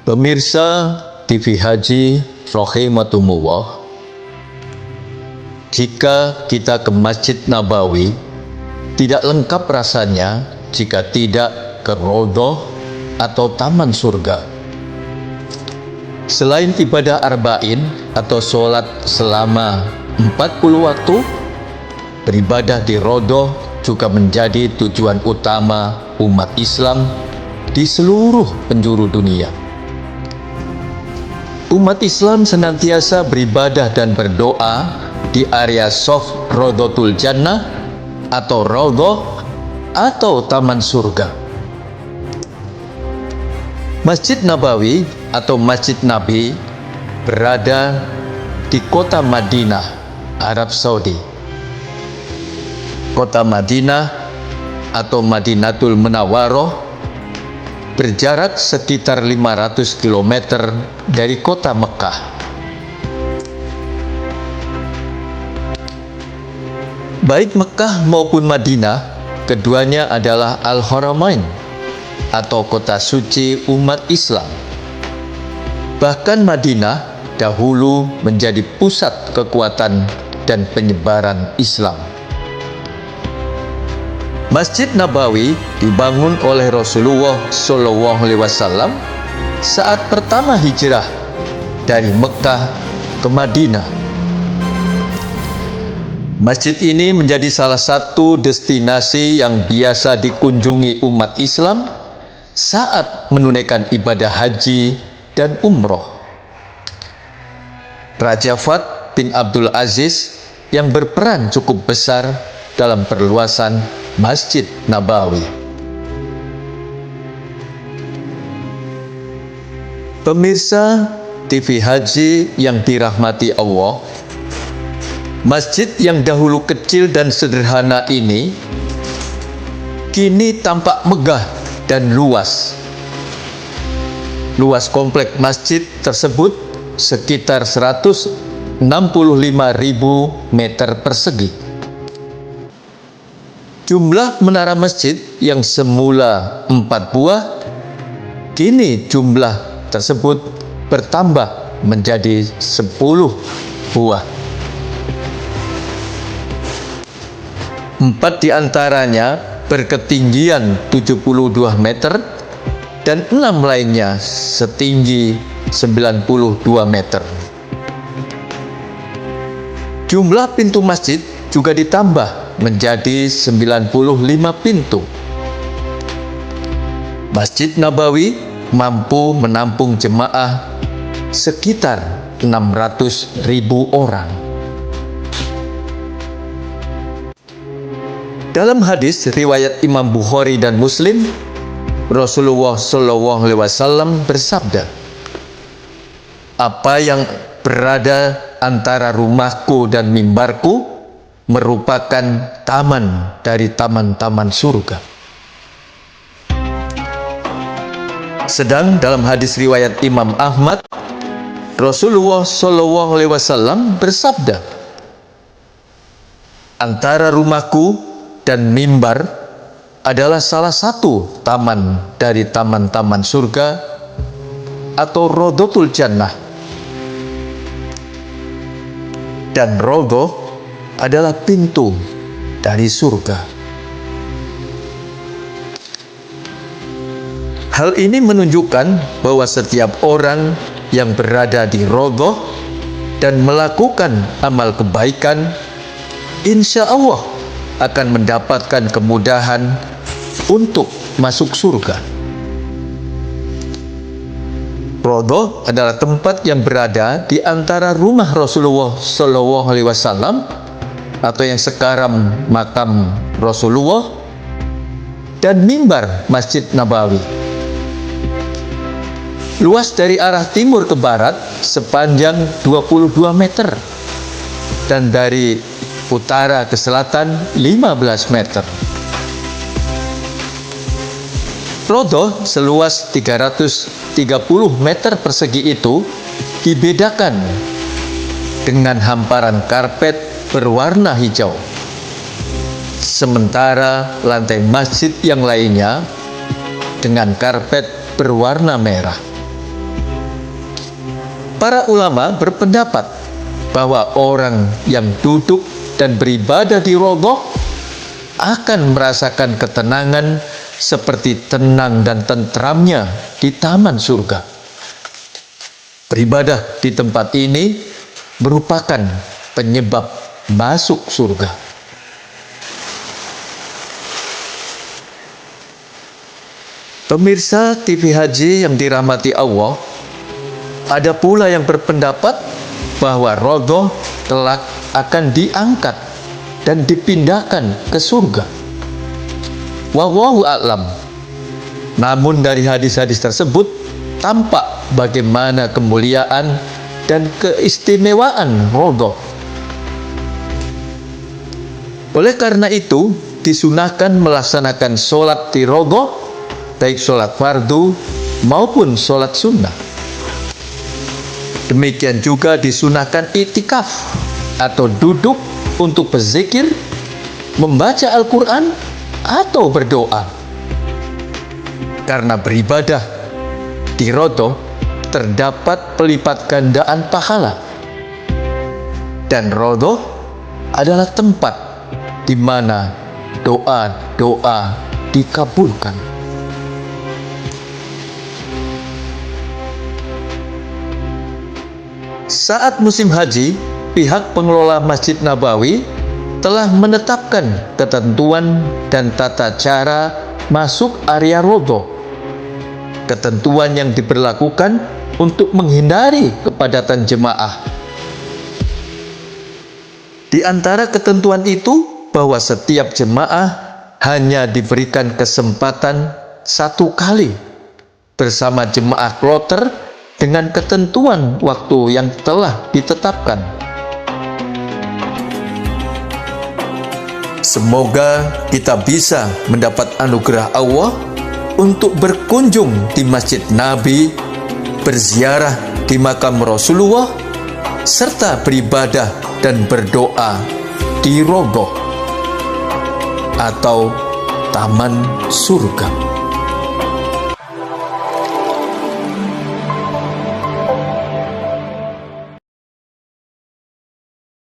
Pemirsa TV Haji Rahimakumullah, jika kita ke Masjid Nabawi, tidak lengkap rasanya jika tidak ke Raudhah atau Taman Surga. Selain ibadah arba'in atau sholat selama 40 waktu, beribadah di Raudhah juga menjadi tujuan utama umat Islam di seluruh penjuru dunia. Umat Islam senantiasa beribadah dan berdoa di area Sof Raudhatul Jannah atau Raudhah atau Taman Surga. Masjid Nabawi atau Masjid Nabi berada di kota Madinah, Arab Saudi. Kota Madinah atau Madinatul Munawwarah berjarak sekitar 500 km dari kota Mekah. Baik Mekah maupun Madinah, keduanya adalah Al-Haramain atau kota suci umat Islam. Bahkan Madinah dahulu menjadi pusat kekuatan dan penyebaran Islam. Masjid Nabawi dibangun oleh Rasulullah SAW saat pertama hijrah dari Mekah ke Madinah. Masjid ini menjadi salah satu destinasi yang biasa dikunjungi umat Islam saat menunaikan ibadah haji dan umroh. Raja Fahd bin Abdul Aziz yang berperan cukup besar dalam perluasan Masjid Nabawi. Pemirsa TV Haji yang dirahmati Allah, masjid yang dahulu kecil dan sederhana ini kini tampak megah dan luas. Luas komplek masjid tersebut sekitar 165.000 meter persegi. Jumlah menara masjid yang semula 4 buah, kini jumlah tersebut bertambah menjadi 10 buah. 4 diantaranya berketinggian 72 meter dan 6 lainnya setinggi 92 meter. Jumlah pintu masjid juga ditambah menjadi 95 pintu. Masjid Nabawi mampu menampung jemaah sekitar 600.000 orang. Dalam hadis riwayat Imam Bukhari dan Muslim, Rasulullah SAW bersabda, "Apa yang berada antara rumahku dan mimbarku merupakan taman dari taman-taman surga." Sedang dalam hadis riwayat Imam Ahmad, Rasulullah SAW bersabda, "Antara rumahku dan mimbar adalah salah satu taman dari taman-taman surga atau Raudhatul Jannah. Dan Raudhah adalah pintu dari surga." Hal ini menunjukkan bahwa setiap orang yang berada di Raudhah dan melakukan amal kebaikan, insya Allah akan mendapatkan kemudahan untuk masuk surga. Raudhah adalah tempat yang berada di antara rumah Rasulullah SAW atau yang sekarang makam Rasulullah dan mimbar Masjid Nabawi. Luas dari arah timur ke barat sepanjang 22 meter dan dari utara ke selatan 15 meter. Raudhah seluas 330 meter persegi itu dibedakan dengan hamparan karpet berwarna hijau. Sementara lantai masjid yang lainnya dengan karpet berwarna merah. Para ulama berpendapat bahwa orang yang duduk dan beribadah di Raudhah akan merasakan ketenangan seperti tenang dan tentramnya di taman surga. Beribadah di tempat ini merupakan penyebab masuk surga. Pemirsa TV Haji yang dirahmati Allah, ada pula yang berpendapat bahwa Raudhah kelak akan diangkat dan dipindahkan ke surga. Wallahu a'lam. Namun dari hadis-hadis tersebut tampak bagaimana kemuliaan dan keistimewaan Raudhah. Oleh karena itu, disunahkan melaksanakan sholat di Raudhah, baik sholat fardu maupun sholat sunnah. Demikian juga disunahkan iktikaf atau duduk untuk berzikir, membaca Al-Quran, atau berdoa. Karena beribadah di Raudhah terdapat pelipat gandaan pahala. Dan Raudhah adalah tempat di mana doa-doa dikabulkan. Saat musim haji, pihak pengelola Masjid Nabawi telah menetapkan ketentuan dan tata cara masuk area Raudhah. Ketentuan yang diberlakukan untuk menghindari kepadatan jemaah. Di antara ketentuan itu bahwa setiap jemaah hanya diberikan kesempatan 1 kali bersama jemaah kloter dengan ketentuan waktu yang telah ditetapkan. Semoga kita bisa mendapat anugerah Allah untuk berkunjung di Masjid Nabi, berziarah di makam Rasulullah, serta beribadah dan berdoa di Raudhah atau Taman Surga.